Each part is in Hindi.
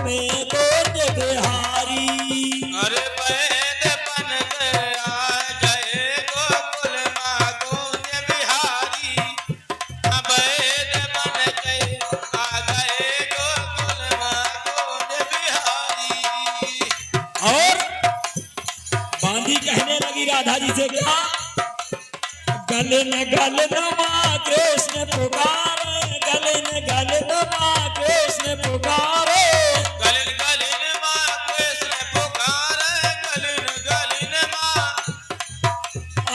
में गोद बिहारी। अरे वैद बन के आ गए गोकुल माँ गोद बिहारी। वैद बन के आ गए गोकुल माँ गोद बिहारी। और बांधी कहने लगी राधा जी से क्या, गलन गलन माँ कृष्ण पुकारे, गलन गलन माँ कृष्ण पुकारे। गलन गलन माँ कृष्ण पुकारे, गलन गलन माँ।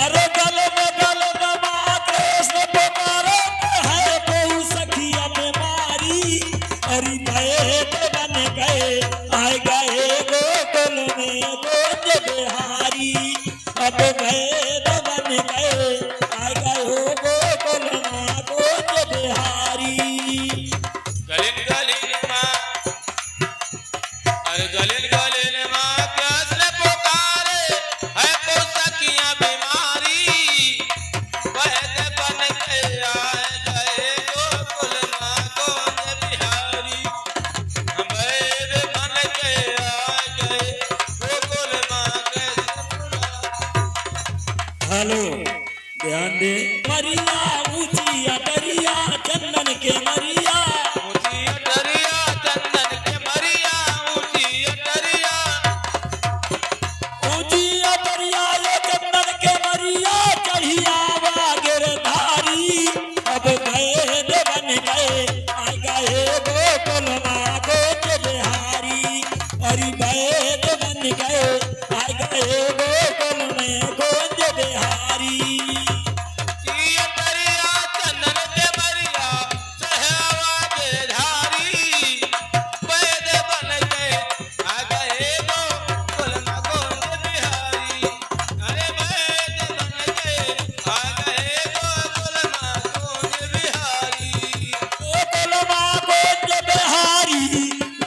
अरे गलन गलन माँ कृष्ण पुकारे, है बहु सखिया बीमारी। अरे वैद बन गए आए गए गोकुल में गोद बिहारी। अब वैद बन गए आए गए हो गोकुल में गोद बिहारी। गलन गलन माँ, अरे गलन गलन माँ कृष्ण पुकारे, है तो सखियाँ बीमारी। वैद बन के आए गए गोकुल माँ गोद बिहारी। वैद बन के आए गए गोकुल माँ हेलो ध्यान दे। मरिया ऊंची अटरिया चंदन के मरिया, ऊंची अटरिया चंदन के मरिया, ऊंची अटरिया। ऊंची अटरिया ये चंदन के मरिया, चढ़िया वा गिरधारी। अब वैद बन गए आ गए गोकुल माँ गोद बिहारी। अरे वैद बन गए आ गए गोकुल में गोद बिहारी। अटरिया चंदन के मरिया, चढ़ावा के धारी। वैद बन के आ गए गोकुल माँ गोद बिहारी। अरे वैद बन के आ गए गोकुल माँ गोद बिहारी। गोकुल माँ गोद बिहारी,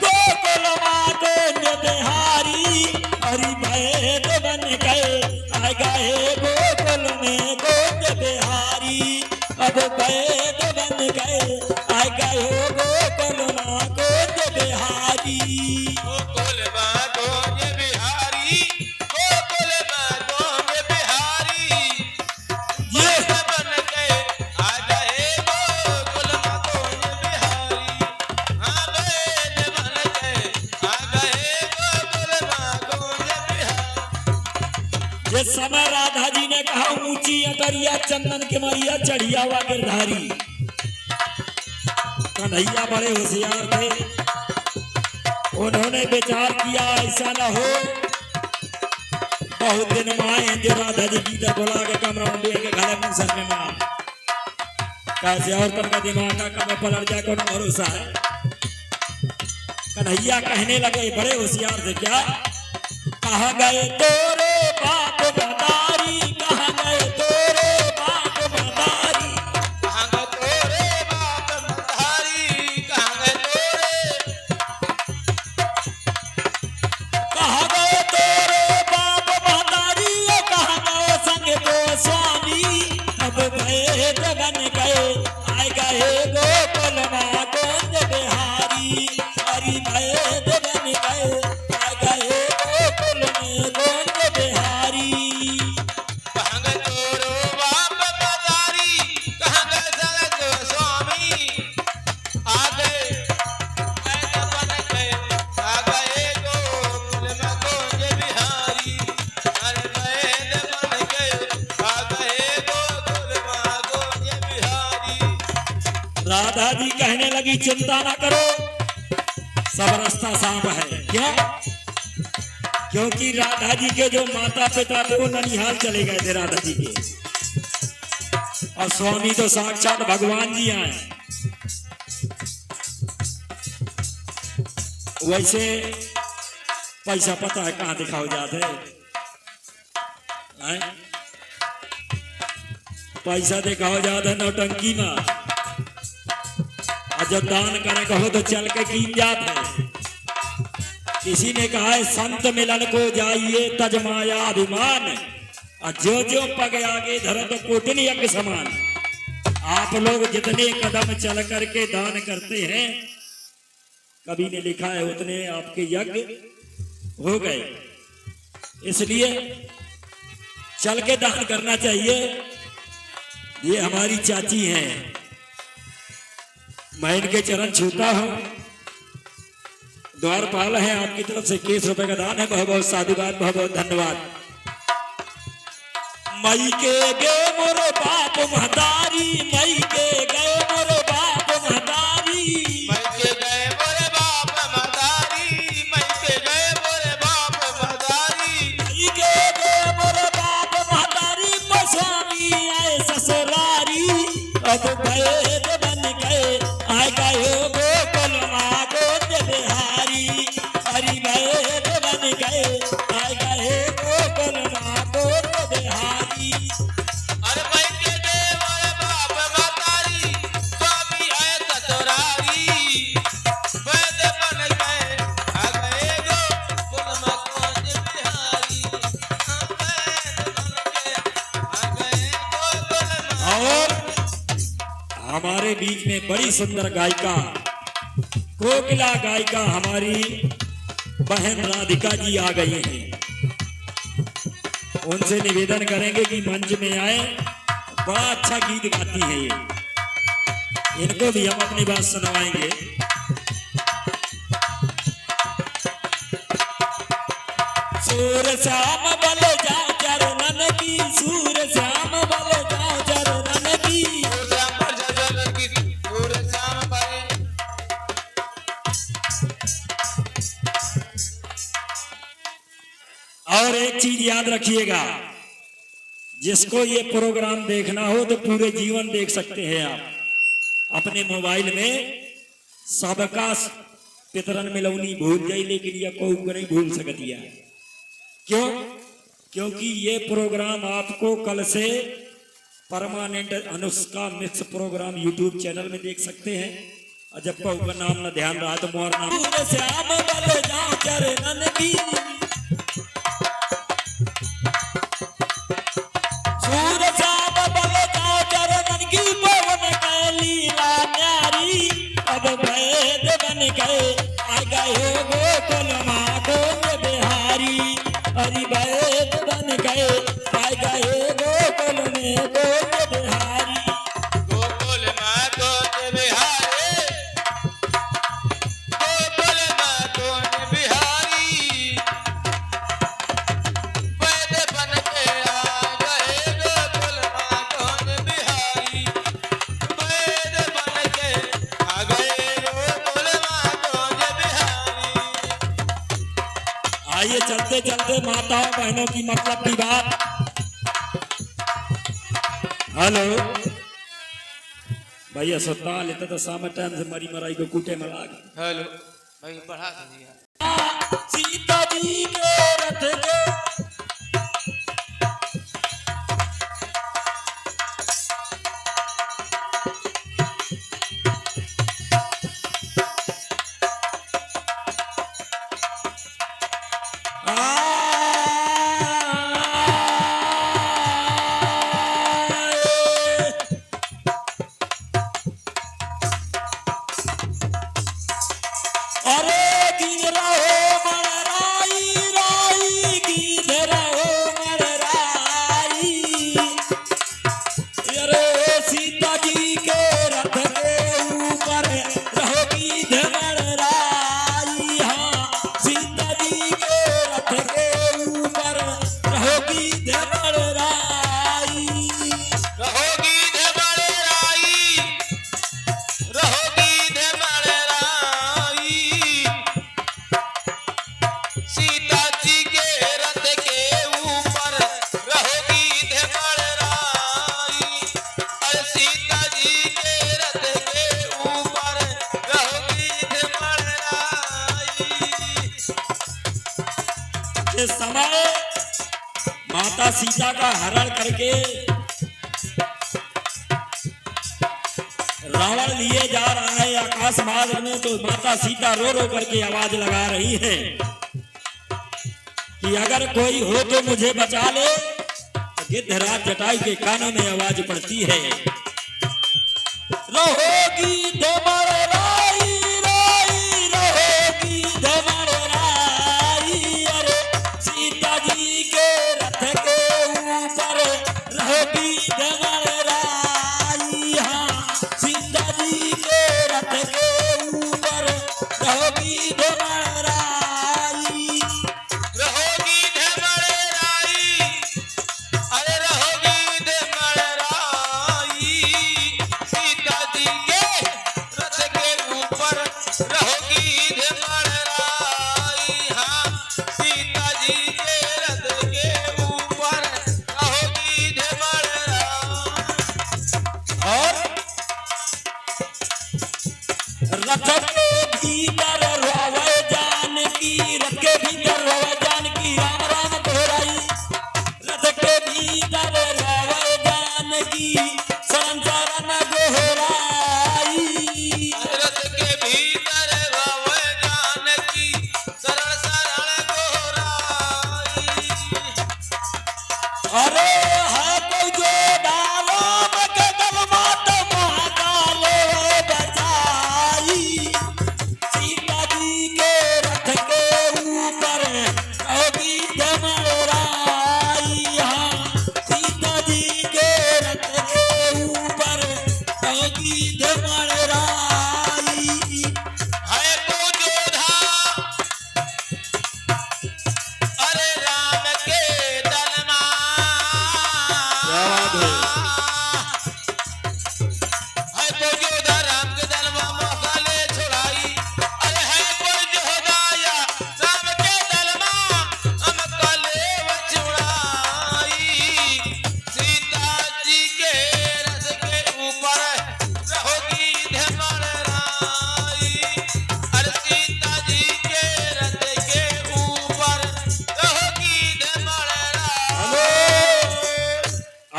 गोकुल माँ गोद बिहारी। अरे वैद बन गए आ गए गोकुल में गोद बिहारी। अब वैद बन गए आ गए हो गोकुल माँ गोद बिहारी। गोकुल माँ गोद बिहारी, गोकुल माँ गोद बिहारी। ये वैद बन के आ गए गोकुल माँ गोद बिहारी। हाँ वैद बन के आ गए गोकुल माँ गोद बिहारी। ये समय राधा जी ने कहा ऊंची अटरिया चंदन के मरिया, चढ़िया वा गिरधारी। कन्हैया बड़े होशियार थे, उन्होंने विचार किया ऐसा न हो बहुत दिन माए जो राधा जी गीता बोला के कमरा में के घर में सर में मार कैसे और तन का दिमाग का कम पलट जाए को भरोसा है। कन्हैया कहने लगे बड़े होशियार थे क्या, कहाँ गए तोरे बाप मदारी, कहाँ गए तोरे बाप मदारी। कहाँ गए तोरे बाप मदारी, कहाँ गए तोरे। कहाँ गए तोरे बाप मदारी, कहाँ गए संग को स्वामी। अब वैद बन गए आए गए गोकुल माँ गोद बिहारी। अरे वैद बन गए आए गए गोकुल में गोद बिहारी। कहाँ गए तोरो बाप मदारी, कहाँ गए संग को स्वामी। आ गए वैद बन के आ गए गोकुल माँ गोद बिहारी। अरे वैद बन के आ गए गोकुल माँ गोद बिहारी। राधा जी कहने लगी चिंता ना करो, सब रास्ता साफ है। क्यों? क्योंकि राधा जी के जो माता पिता थे वो ननिहाल चले गए थे राधा जी के, और स्वामी तो साक्षात भगवान जी आए। वैसे पैसा पता है कहाँ दिखाओ जाते हैं? पैसा दिखाओ जाता है नौटंकी में, और जब दान करे कहो तो चल के कीन जाते हैं। किसी ने कहा है संत मिलन को जाइए तजमाया अभिमान, और जो जो पग आगे धरो तो कोटिन यज्ञ समान। आप लोग जितने कदम चल करके दान करते हैं, कवि ने लिखा है उतने आपके यज्ञ हो गए। इसलिए चल के दान करना चाहिए। ये हमारी चाची हैं, मैं इनके चरण छूता हूं। द्वारपाल है, आपकी तरफ से 21 रुपए का दान है। बहुत बहुत साधुवाद, बहुत बहुत धन्यवाद। मई के गए मोर बाप महतारी, मई के गए मोर बाप महतारी, मई के गए मोरे बाप महतारी, मई के गए मोरे बाप महतारी, मई के गए मोर बाप महतारी, स्वामी आए ससुरारी। अब वैद बन गए आए गए गोकुल माँ गोद बिहारी। हरि वैद बन गए आए गए गोकुल माँ गोद बिहारी। अरे मई के गए मोरे बाप महतारी, स्वामी आए ससुरारी। वैद बन गए आ गए गो कुल मकोज बिहारी। वैद बन गए आ गए गोकुल और हमारे बीच में बड़ी सुंदर गायिका, कोकिला गायिका हमारी बहन राधिका जी आ गई हैं। उनसे निवेदन करेंगे कि मंच में आए। बड़ा अच्छा गीत गाती है ये, इनको भी हम अपनी बात सुनवाएंगे। सूर श्याम बल जाओ चरणन की, सूर श्याम बल जाओ चरणन की। श्याम पर जजल की पूरे श्याम पर और एक चीज याद रखिएगा, जिसको ये प्रोग्राम देखना हो तो पूरे जीवन देख सकते हैं आप अपने मोबाइल में। सबका पितरन मिलौनी भूल जाई, लेकिन ये को नहीं भूल सकती है। क्यों? क्योंकि ये प्रोग्राम आपको कल से permanent Anushka mix programme YouTube channel में देख सकते हैं। और जब का नाम न ध्यान रहा तो मोर नाम श्याम बल जाओ चरणन की, सूर श्याम बल जाओ चरणन की। पवन कैलीला न्यारी, अब वैद बन गए आ गए गोकुल माँ गोद बिहारी। हरि वैद बन गए आ गए गोकुल में गोद बिहारी। गोकुल माँ गोद बिहारी, गोकुल माँ गोद बिहारी। वैद बन के आ गए गोकुल माँ गोद बिहारी। वैद बन के आ गए गोकुल माँ गोद बिहारी। आइए चलते चलते माताओं बहनों की मतलब की बात। हेलो भैया, सुता लेते तो शाम टाइम से मरी मराई को कूटे में लाग। हेलो भाई, बढ़ा दीजिए। सीता जी के रथ के अरे गिर रहो मरराई राई, गिर रहो मरराई। अरे सीता जी के रथ के ऊपर रहोगी धमराई। हाँ, सीता जी के रथ के ऊपर रहोगी धमराई। रहोगी धमर राई, रहोगी धमर राई। सीता जी के रथ के ऊपर रहोगी धमर राई। अरे सीता जी के रथ के ऊपर रहोगी धमर राई। इस समय माता सीता का हरण करके रावण लिए जा रहा है आकाश मार्ग में, तो माता सीता रो रो करके आवाज लगा रही है कि अगर कोई हो तो मुझे बचा ले। गिद्धराज जटायु के कानों में आवाज पड़ती है, रहोगी धमर राई राई, रहोगी रहोगी धमराई। रहोगी धमराई, अरे रहोगी धमराई, सीता जी के रथ के ऊपर रहोगी धमराई। हाँ, सीता जी के रथ के ऊपर रहोगी धमराई। और रथ के भीतर रोवे जानकी, रथ के भीतर रोवे जानकी, राम राम दोहराई। रथ के भीतर रोवे जानकी, शरण शरण दोहराई। रथ के भीतर रोवे जानकी, शरण शरण दोहराई। अरे है तो जो डालो के गलमा तो महाकाल बचाई। सीता जी के रथ के ऊपर रहोगी धमराई। हाँ, सीता जी के रथ के ऊपर रहोगी धमराई। है तो जोधा, अरे राम के दलमा। है तो जोधा राम के दलमा, मौकाले छुड़ाई। अरे है तो जोधा या राम के दलमा, मौकाले छुड़ाई। सीता जी के रथ के ऊपर रहोगी धमराई। अरे सीता जी के रथ के ऊपर रहोगी धमराई।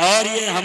और ये हम